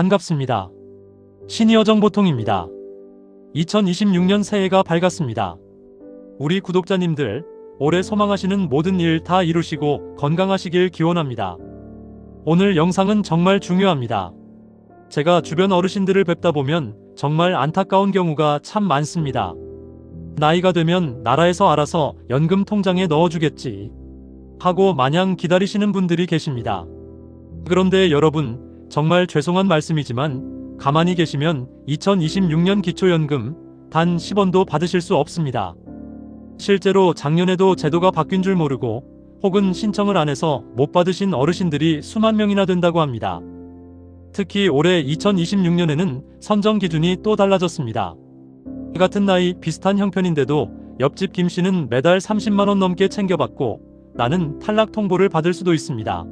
반갑습니다. 시니어 정보통입니다. 2026년 새해가 밝았습니다. 우리 구독자님들, 올해 소망하시는 모든 일 다 이루시고 건강하시길 기원합니다. 오늘 영상은 정말 중요합니다. 제가 주변 어르신들을 뵙다 보면 정말 안타까운 경우가 참 많습니다. 나이가 되면 나라에서 알아서 연금 통장에 넣어주겠지 하고 마냥 기다리시는 분들이 계십니다. 그런데 여러분, 정말 죄송한 말씀이지만 가만히 계시면 2026년 기초연금 단 10원도 받으실 수 없습니다. 실제로 작년에도 제도가 바뀐 줄 모르고 혹은 신청을 안 해서 못 받으신 어르신들이 수만 명이나 된다고 합니다. 특히 올해 2026년에는 선정 기준이 또 달라졌습니다. 같은 나이 비슷한 형편인데도 옆집 김씨는 매달 30만원 넘게 챙겨받고 나는 탈락 통보를 받을 수도 있습니다.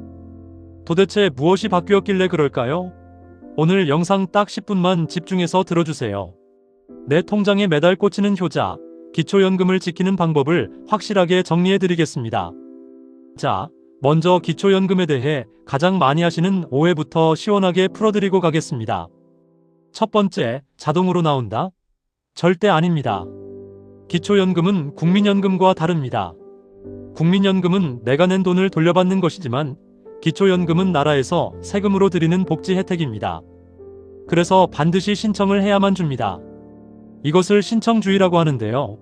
도대체 무엇이 바뀌었길래 그럴까요? 오늘 영상 딱 10분만 집중해서 들어주세요. 내 통장에 매달 꽂히는 효자, 기초연금을 지키는 방법을 확실하게 정리해드리겠습니다. 자, 먼저 기초연금에 대해 가장 많이 하시는 오해부터 시원하게 풀어드리고 가겠습니다. 첫 번째, 자동으로 나온다? 절대 아닙니다. 기초연금은 국민연금과 다릅니다. 국민연금은 내가 낸 돈을 돌려받는 것이지만 기초연금은 나라에서 세금으로 드리는 복지 혜택입니다. 그래서 반드시 신청을 해야만 줍니다. 이것을 신청주의라고 하는데요.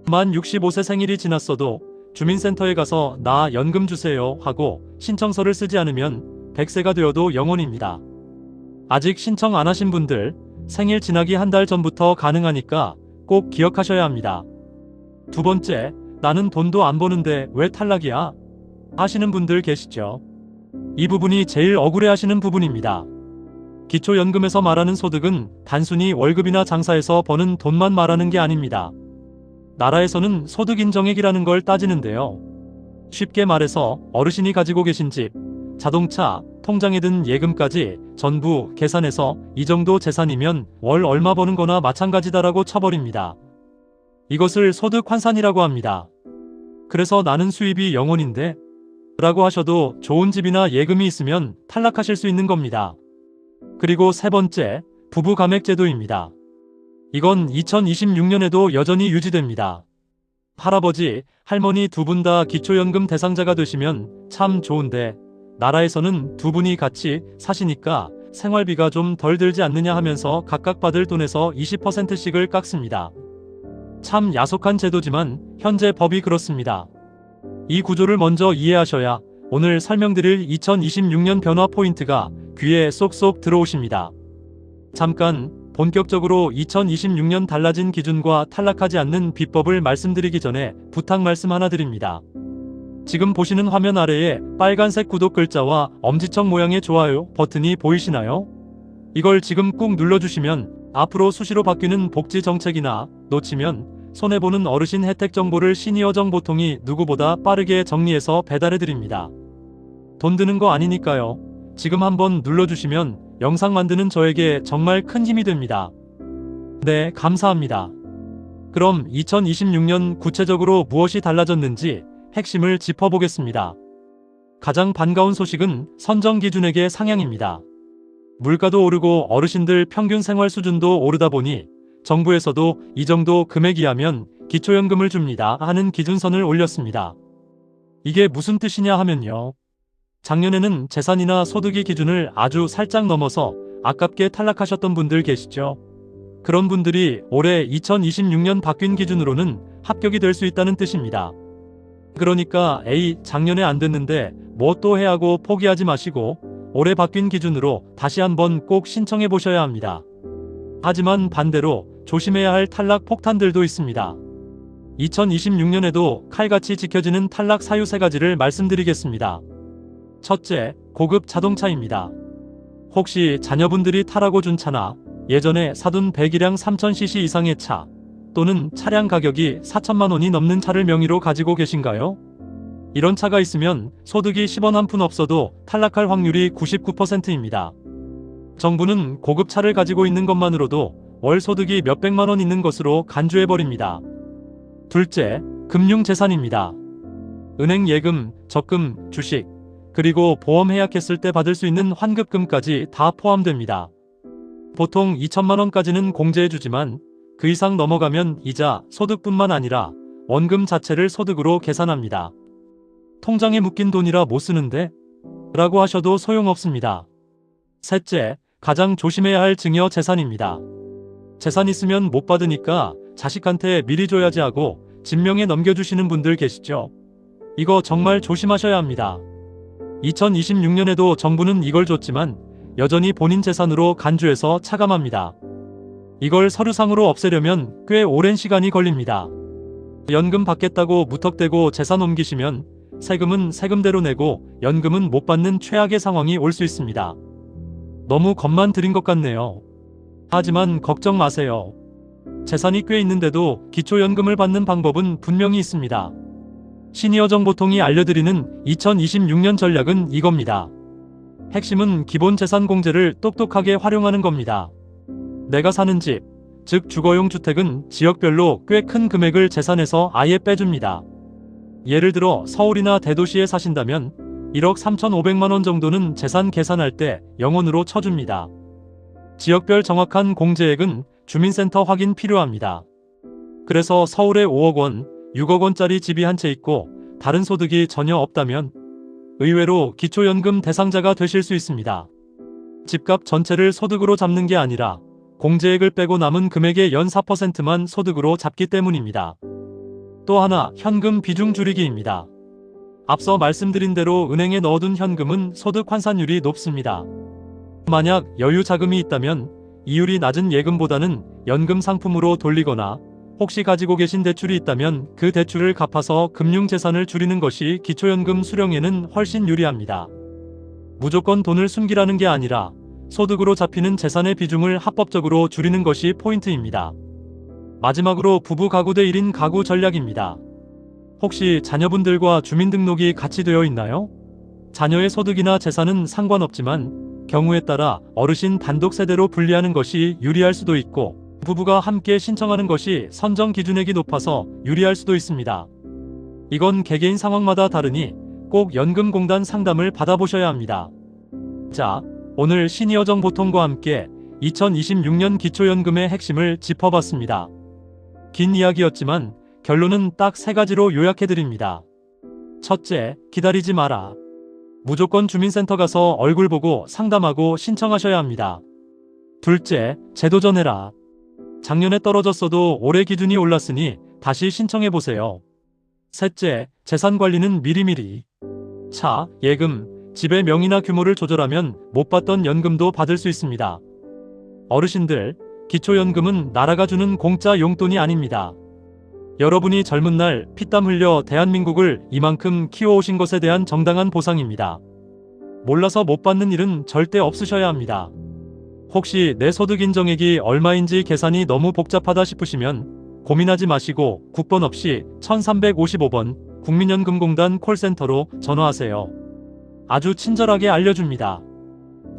만 65세 생일이 지났어도 주민센터에 가서 나 연금 주세요 하고 신청서를 쓰지 않으면 100세가 되어도 영원입니다. 아직 신청 안 하신 분들, 생일 지나기 한 달 전부터 가능하니까 꼭 기억하셔야 합니다. 두 번째, 나는 돈도 안 버는데 왜 탈락이야? 하시는 분들 계시죠? 이 부분이 제일 억울해하시는 부분입니다. 기초연금에서 말하는 소득은 단순히 월급이나 장사에서 버는 돈만 말하는 게 아닙니다. 나라에서는 소득인정액이라는 걸 따지는데요. 쉽게 말해서 어르신이 가지고 계신 집, 자동차, 통장에 든 예금까지 전부 계산해서 이 정도 재산이면 월 얼마 버는 거나 마찬가지다라고 쳐버립니다. 이것을 소득 환산이라고 합니다. 그래서 나는 수입이 0원인데? 라고 하셔도 좋은 집이나 예금이 있으면 탈락하실 수 있는 겁니다. 그리고 세 번째, 부부 감액제도입니다. 이건 2026년에도 여전히 유지됩니다. 할아버지, 할머니 두 분 다 기초연금 대상자가 되시면 참 좋은데 나라에서는 두 분이 같이 사시니까 생활비가 좀 덜 들지 않느냐 하면서 각각 받을 돈에서 20%씩을 깎습니다. 참 야속한 제도지만 현재 법이 그렇습니다. 이 구조를 먼저 이해하셔야 오늘 설명드릴 2026년 변화 포인트가 귀에 쏙쏙 들어오십니다. 잠깐 본격적으로 2026년 달라진 기준과 탈락하지 않는 비법을 말씀드리기 전에 부탁 말씀 하나 드립니다. 지금 보시는 화면 아래에 빨간색 구독 글자와 엄지척 모양의 좋아요 버튼이 보이시나요? 이걸 지금 꾹 눌러주시면 앞으로 수시로 바뀌는 복지 정책이나 놓치면 손해보는 어르신 혜택 정보를 시니어 정보통이 누구보다 빠르게 정리해서 배달해드립니다. 돈 드는 거 아니니까요. 지금 한번 눌러주시면 영상 만드는 저에게 정말 큰 힘이 됩니다. 네, 감사합니다. 그럼 2026년 구체적으로 무엇이 달라졌는지 핵심을 짚어보겠습니다. 가장 반가운 소식은 선정 기준액의 상향입니다. 물가도 오르고 어르신들 평균 생활 수준도 오르다 보니 정부에서도 이 정도 금액이하면 기초연금을 줍니다 하는 기준선을 올렸습니다. 이게 무슨 뜻이냐 하면요. 작년에는 재산이나 소득의 기준을 아주 살짝 넘어서 아깝게 탈락하셨던 분들 계시죠? 그런 분들이 올해 2026년 바뀐 기준으로는 합격이 될 수 있다는 뜻입니다. 그러니까 에이, 작년에 안 됐는데 뭐 또 해 하고 포기하지 마시고 올해 바뀐 기준으로 다시 한번 꼭 신청해 보셔야 합니다. 하지만 반대로 조심해야 할 탈락 폭탄들도 있습니다. 2026년에도 칼같이 지켜지는 탈락 사유 3가지를 말씀드리겠습니다. 첫째, 고급 자동차입니다. 혹시 자녀분들이 타라고 준 차나 예전에 사둔 배기량 3000cc 이상의 차 또는 차량 가격이 4천만 원이 넘는 차를 명의로 가지고 계신가요? 이런 차가 있으면 소득이 10원 한 푼 없어도 탈락할 확률이 99%입니다. 정부는 고급차를 가지고 있는 것만으로도 월 소득이 몇백만 원 있는 것으로 간주해버립니다. 둘째, 금융재산입니다. 은행 예금, 적금, 주식, 그리고 보험 해약했을 때 받을 수 있는 환급금까지 다 포함됩니다. 보통 2천만 원까지는 공제해주지만 그 이상 넘어가면 이자, 소득뿐만 아니라 원금 자체를 소득으로 계산합니다. 통장에 묶인 돈이라 못 쓰는데? 라고 하셔도 소용없습니다. 셋째, 가장 조심해야 할 증여 재산입니다. 재산 있으면 못 받으니까 자식한테 미리 줘야지 하고 진명에 넘겨주시는 분들 계시죠? 이거 정말 조심하셔야 합니다. 2026년에도 정부는 이걸 줬지만 여전히 본인 재산으로 간주해서 차감합니다. 이걸 서류상으로 없애려면 꽤 오랜 시간이 걸립니다. 연금 받겠다고 무턱대고 재산 옮기시면 세금은 세금대로 내고 연금은 못 받는 최악의 상황이 올 수 있습니다. 너무 겁만 들인 것 같네요. 하지만 걱정 마세요. 재산이 꽤 있는데도 기초연금을 받는 방법은 분명히 있습니다. 시니어정보통이 알려드리는 2026년 전략은 이겁니다. 핵심은 기본재산 공제를 똑똑하게 활용하는 겁니다. 내가 사는 집, 즉 주거용 주택은 지역별로 꽤 큰 금액을 재산에서 아예 빼줍니다. 예를 들어 서울이나 대도시에 사신다면 1억 3,500만 원 정도는 재산 계산할 때 0원으로 쳐줍니다. 지역별 정확한 공제액은 주민센터 확인 필요합니다. 그래서 서울에 5억 원, 6억 원짜리 집이 한 채 있고 다른 소득이 전혀 없다면 의외로 기초연금 대상자가 되실 수 있습니다. 집값 전체를 소득으로 잡는 게 아니라 공제액을 빼고 남은 금액의 연 4%만 소득으로 잡기 때문입니다. 또 하나, 현금 비중 줄이기입니다. 앞서 말씀드린 대로 은행에 넣어둔 현금은 소득 환산율이 높습니다. 만약 여유 자금이 있다면 이율이 낮은 예금보다는 연금 상품으로 돌리거나 혹시 가지고 계신 대출이 있다면 그 대출을 갚아서 금융재산을 줄이는 것이 기초연금 수령에는 훨씬 유리합니다. 무조건 돈을 숨기라는 게 아니라 소득으로 잡히는 재산의 비중을 합법적으로 줄이는 것이 포인트입니다. 마지막으로 부부 가구 대 1인 가구 전략입니다. 혹시 자녀분들과 주민등록이 같이 되어 있나요? 자녀의 소득이나 재산은 상관없지만 경우에 따라 어르신 단독 세대로 분리하는 것이 유리할 수도 있고 부부가 함께 신청하는 것이 선정 기준액이 높아서 유리할 수도 있습니다. 이건 개개인 상황마다 다르니 꼭 연금공단 상담을 받아보셔야 합니다. 자, 오늘 시니어정보통과 함께 2026년 기초연금의 핵심을 짚어봤습니다. 긴 이야기였지만 결론은 딱 3가지로 요약해드립니다. 첫째, 기다리지 마라. 무조건 주민센터 가서 얼굴 보고 상담하고 신청하셔야 합니다. 둘째, 재도전해라. 작년에 떨어졌어도 올해 기준이 올랐으니 다시 신청해보세요. 셋째, 재산관리는 미리미리. 차, 예금, 집의 명의나 규모를 조절하면 못 받던 연금도 받을 수 있습니다. 어르신들, 기초연금은 나라가 주는 공짜 용돈이 아닙니다. 여러분이 젊은 날 피땀 흘려 대한민국을 이만큼 키워오신 것에 대한 정당한 보상입니다. 몰라서 못 받는 일은 절대 없으셔야 합니다. 혹시 내 소득 인정액이 얼마인지 계산이 너무 복잡하다 싶으시면 고민하지 마시고 국번 없이 1355번 국민연금공단 콜센터로 전화하세요. 아주 친절하게 알려줍니다.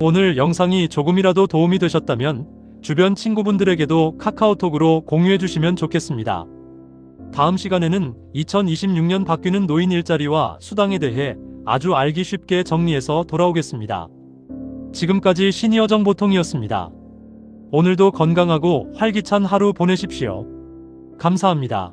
오늘 영상이 조금이라도 도움이 되셨다면 주변 친구분들에게도 카카오톡으로 공유해 주시면 좋겠습니다. 다음 시간에는 2026년 바뀌는 노인 일자리와 수당에 대해 아주 알기 쉽게 정리해서 돌아오겠습니다. 지금까지 시니어정보통이었습니다. 오늘도 건강하고 활기찬 하루 보내십시오. 감사합니다.